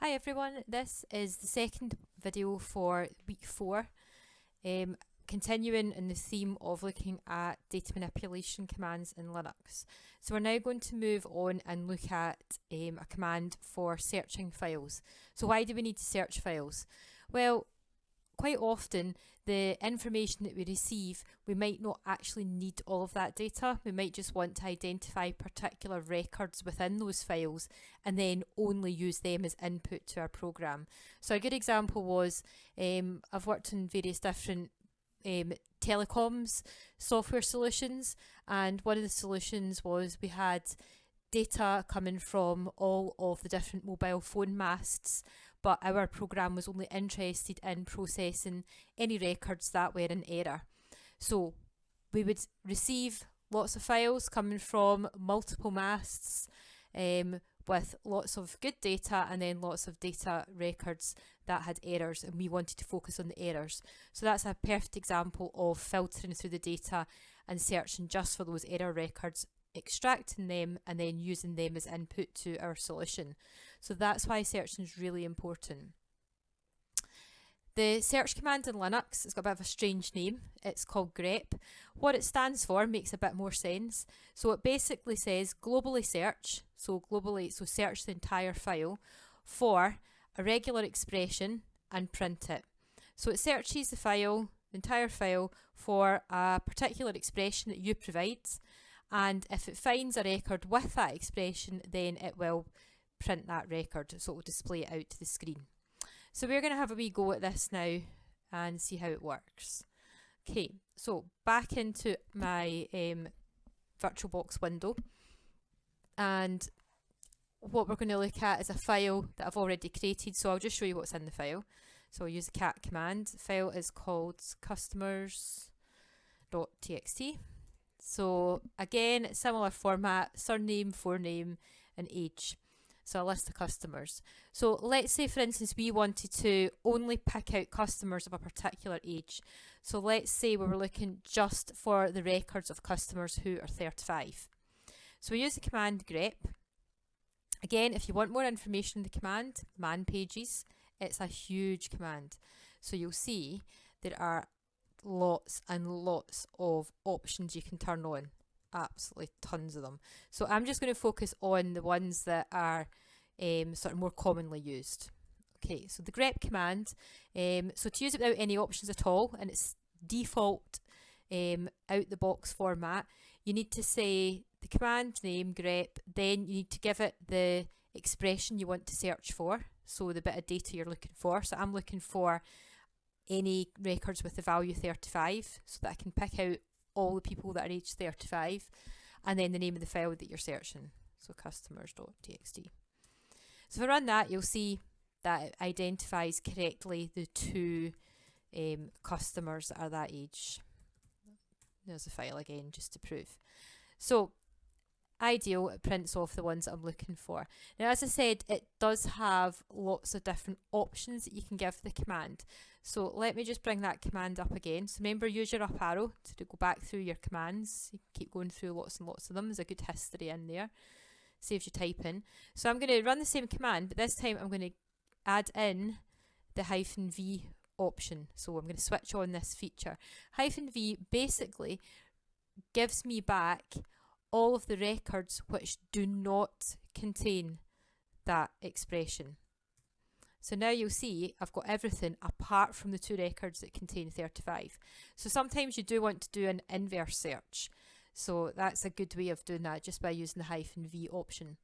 Hi everyone, this is the second video for week 4, um, continuing in the theme of looking at data manipulation commands in Linux. So we're now going to move on and look at a command for searching files. So why do we need to search files? Well, quite often the information that we receive, we might not actually need all of that data. We might just want to identify particular records within those files and then only use them as input to our program. So a good example was I've worked on various different telecoms software solutions, and one of the solutions was we had data coming from all of the different mobile phone masts, but our program was only interested in processing any records that were in error. So we would receive lots of files coming from multiple masts with lots of good data and then lots of data records that had errors, and we wanted to focus on the errors. So that's a perfect example of filtering through the data and searching just for those error records, extracting them and then using them as input to our solution. So that's why searching is really important. The search command in Linux has got a bit of a strange name. It's called grep. What it stands for makes a bit more sense. So it basically says globally search, so search the entire file for a regular expression and print it. So it searches the entire file for a particular expression that you provide, and if it finds a record with that expression, then it will print that record, so it will display it out to the screen. So we're going to have a wee go at this now and see how it works. Okay, so back into my VirtualBox window, and what we're going to look at is a file that I've already created, so I'll just show you what's in the file. So I'll use the cat command. The file is called customers.txt. So again, similar format, surname, forename and age. So a list of customers. So let's say, for instance, we wanted to only pick out customers of a particular age. So let's say we were looking just for the records of customers who are 35. So we use the command grep. Again, if you want more information in the command, man pages, it's a huge command. So you'll see there are lots and lots of options you can turn on. Absolutely tons of them. So I'm just going to focus on the ones that are sort of more commonly used. Okay, so the grep command, so to use it without any options at all, and it's default out the box format, you need to say the command name grep, then you need to give it the expression you want to search for, so the bit of data you're looking for. So I'm looking for any records with the value 35, so that I can pick out all the people that are aged 35, and then the name of the file that you're searching, so customers.txt. So if I run that, you'll see that it identifies correctly the two customers that are that age. There's the file again, just to prove. So ideal, it prints off the ones that I'm looking for. Now, as I said, it does have lots of different options that you can give the command. So let me just bring that command up again. So remember, use your up arrow to go back through your commands. You keep going through lots and lots of them. There's a good history in there. Saves you typing. So I'm going to run the same command, but this time I'm going to add in the -v option. So I'm going to switch on this feature. -v basically gives me back all of the records which do not contain that expression. So now you'll see I've got everything apart from the two records that contain 35. So sometimes you do want to do an inverse search. So that's a good way of doing that, just by using the -v option.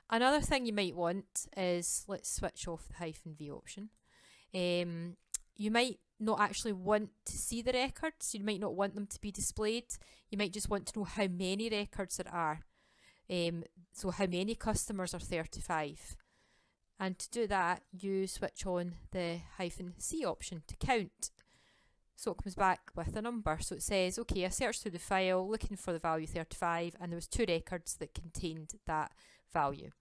Another thing you might want is, let's switch off the -v option. You might not actually want to see the records. You might not want them to be displayed. You might just want to know how many records there are. So how many customers are 35. And to do that, you switch on the -c option to count. So it comes back with a number. So it says, okay, I searched through the file looking for the value 35, and there was two records that contained that value.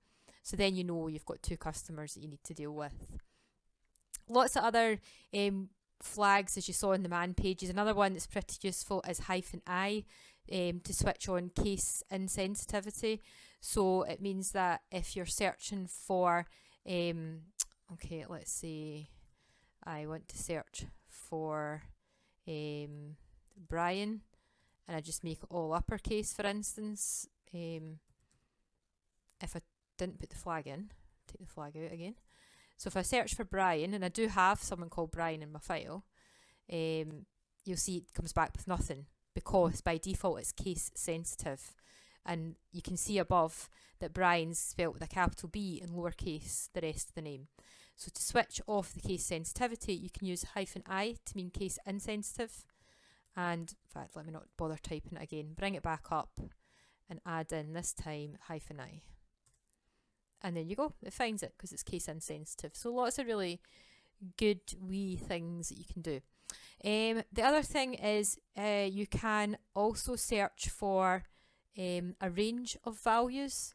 So then you know you've got two customers that you need to deal with. Lots of other flags, as you saw in the man pages. Another one that's pretty useful is -i to switch on case insensitivity. So it means that if you're searching for Okay, let's say I want to search for Brian, and I just make it all uppercase, for instance. If I didn't put the flag in, take the flag out again. So if I search for Brian, and I do have someone called Brian in my file, you'll see it comes back with nothing, because by default it's case sensitive. And you can see above that Brian's spelt with a capital B and lowercase the rest of the name. So to switch off the case sensitivity, you can use -I to mean case insensitive. And in fact, let me not bother typing it again. Bring it back up and add in this time -I. And there you go, it finds it because it's case insensitive. So lots of really good wee things that you can do. The other thing is you can also search for a range of values,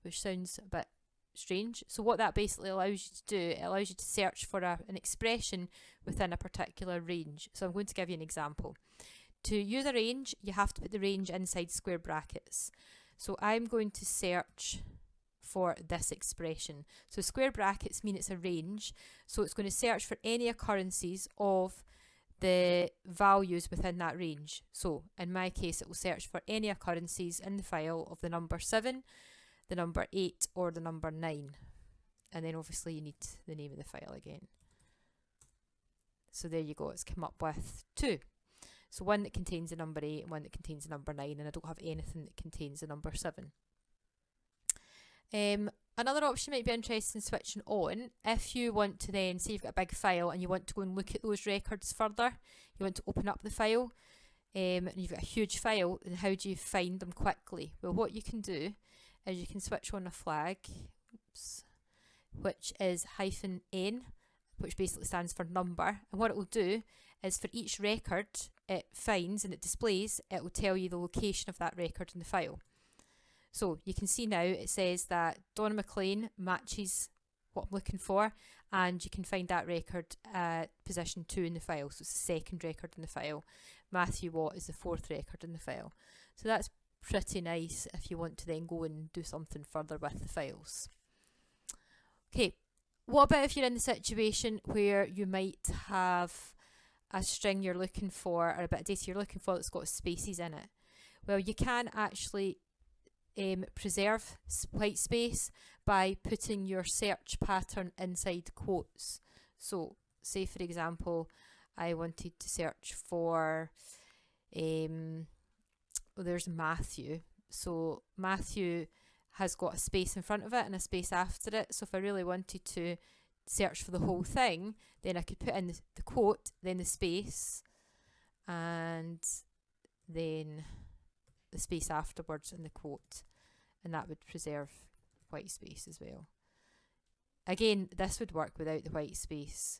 which sounds a bit strange. So what that basically allows you to do, it allows you to search for an expression within a particular range. So I'm going to give you an example. To use a range, you have to put the range inside square brackets. So I'm going to search for this expression. So square brackets mean it's a range. So it's going to search for any occurrences of the values within that range. So in my case, it will search for any occurrences in the file of the number 7, the number 8, or the number 9. And then obviously you need the name of the file again. So there you go, it's come up with 2. So one that contains the number 8 and one that contains the number 9, and I don't have anything that contains the number 7. Another option might be interesting switching on if you want to then, say you've got a big file and you want to go and look at those records further, you want to open up the file, and you've got a huge file, and how do you find them quickly? Well, what you can do is you can switch on a flag, which is -N, which basically stands for number, and what it will do is for each record it finds and it displays, it will tell you the location of that record in the file. So you can see now it says that Donna McLean matches what I'm looking for, and you can find that record at position 2 in the file, so it's the second record in the file. Matthew Watt is the 4th record in the file. So that's pretty nice if you want to then go and do something further with the files. Okay, what about if you're in the situation where you might have a string you're looking for, or a bit of data you're looking for that's got spaces in it? Well, you can actually preserve white space by putting your search pattern inside quotes. So say for example I wanted to search for there's Matthew, so Matthew has got a space in front of it and a space after it, so if I really wanted to search for the whole thing, then I could put in the quote, then the space, and then the space afterwards in the quote, and that would preserve white space as well. Again, this would work without the white space.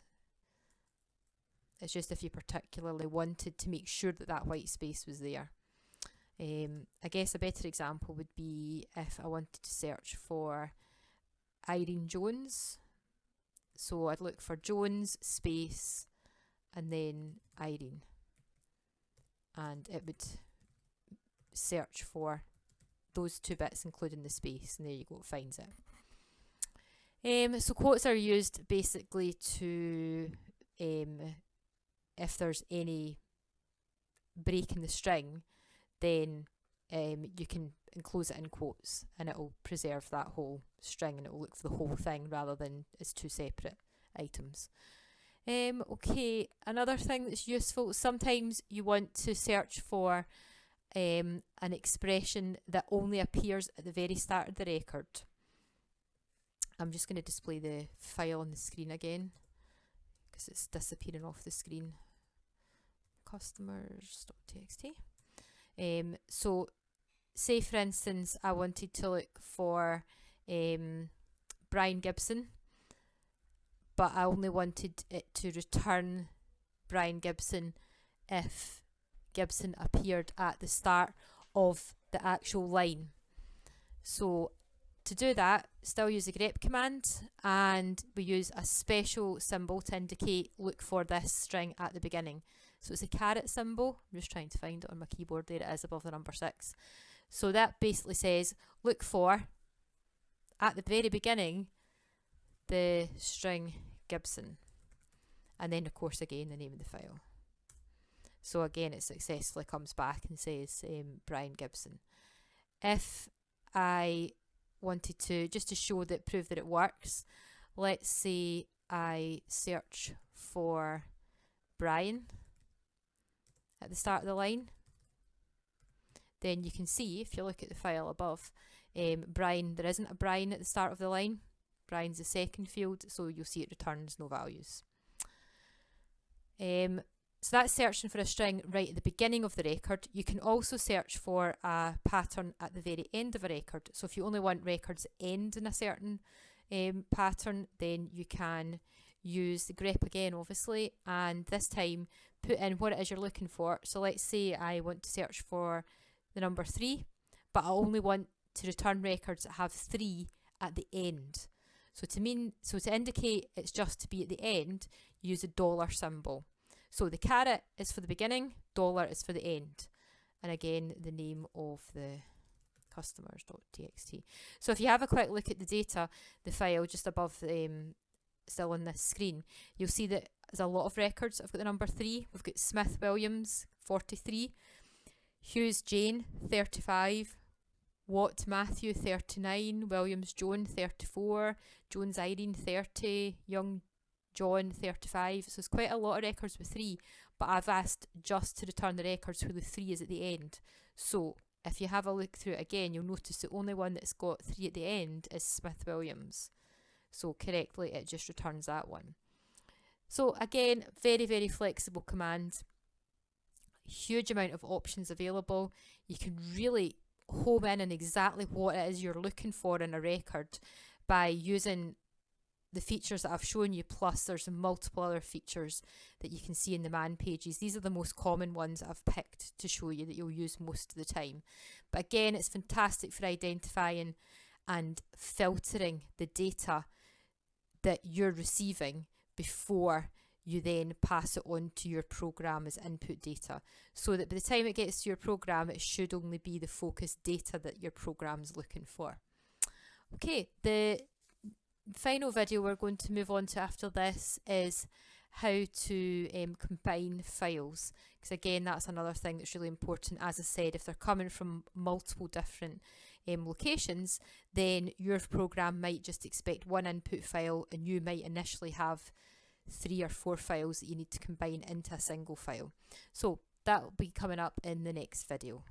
It's just if you particularly wanted to make sure that that white space was there. I guess a better example would be if I wanted to search for Irene Jones. So I'd look for Jones, space, and then Irene. And it would search for those 2 bits including the space, and there you go, it finds it. So quotes are used basically to if there's any break in the string, then you can enclose it in quotes and it will preserve that whole string, and it will look for the whole thing rather than as 2 separate items. Okay, another thing that's useful, sometimes you want to search for an expression that only appears at the very start of the record. I'm just going to display the file on the screen again because it's disappearing off the screen. Customers.txt. So say for instance I wanted to look for Brian Gibson, but I only wanted it to return Brian Gibson if Gibson appeared at the start of the actual line. So to do that, still use the grep command, and we use a special symbol to indicate look for this string at the beginning. So it's a caret symbol. I'm just trying to find it on my keyboard. There it is above the number 6. So that basically says look for, at the very beginning, the string Gibson, and then of course again the name of the file. So again it successfully comes back and says Brian Gibson. If I wanted to, just to show that, prove that it works, let's say I search for Brian at the start of the line, then you can see, if you look at the file above, Brian, there isn't a Brian at the start of the line. Brian's the second field, so you'll see it returns no values. So that's searching for a string right at the beginning of the record. You can also search for a pattern at the very end of a record. So if you only want records end in a certain pattern, then you can use the grep again, obviously, and this time put in what it is you're looking for. So let's say I want to search for the number 3, but I only want to return records that have 3 at the end. So to indicate it's just to be at the end, use a dollar symbol. So the caret is for the beginning, dollar is for the end. And again, the name of the customers.txt. So if you have a quick look at the data, the file just above, still on this screen, you'll see that there's a lot of records. I've got the number 3. We've got Smith Williams, 43. Hughes Jane, 35. Watt Matthew, 39. Williams Joan, 34. Jones Irene, 30. Young John, 35. So it's quite a lot of records with 3, but I've asked just to return the records where the 3 is at the end. So if you have a look through it again, you'll notice the only one that's got 3 at the end is Smith Williams. So correctly, it just returns that one. So again, very, very flexible command. Huge amount of options available. You can really home in on exactly what it is you're looking for in a record by using the features that I've shown you, plus there's multiple other features that you can see in the man pages. These are the most common ones that I've picked to show you that you'll use most of the time. But again, it's fantastic for identifying and filtering the data that you're receiving before you then pass it on to your program as input data, so that by the time it gets to your program, it should only be the focused data that your program's looking for. Okay, the final video we're going to move on to after this is how to combine files, because again, that's another thing that's really important. As I said, if they're coming from multiple different locations, then your program might just expect one input file and you might initially have 3 or 4 files that you need to combine into a single file. So that will be coming up in the next video.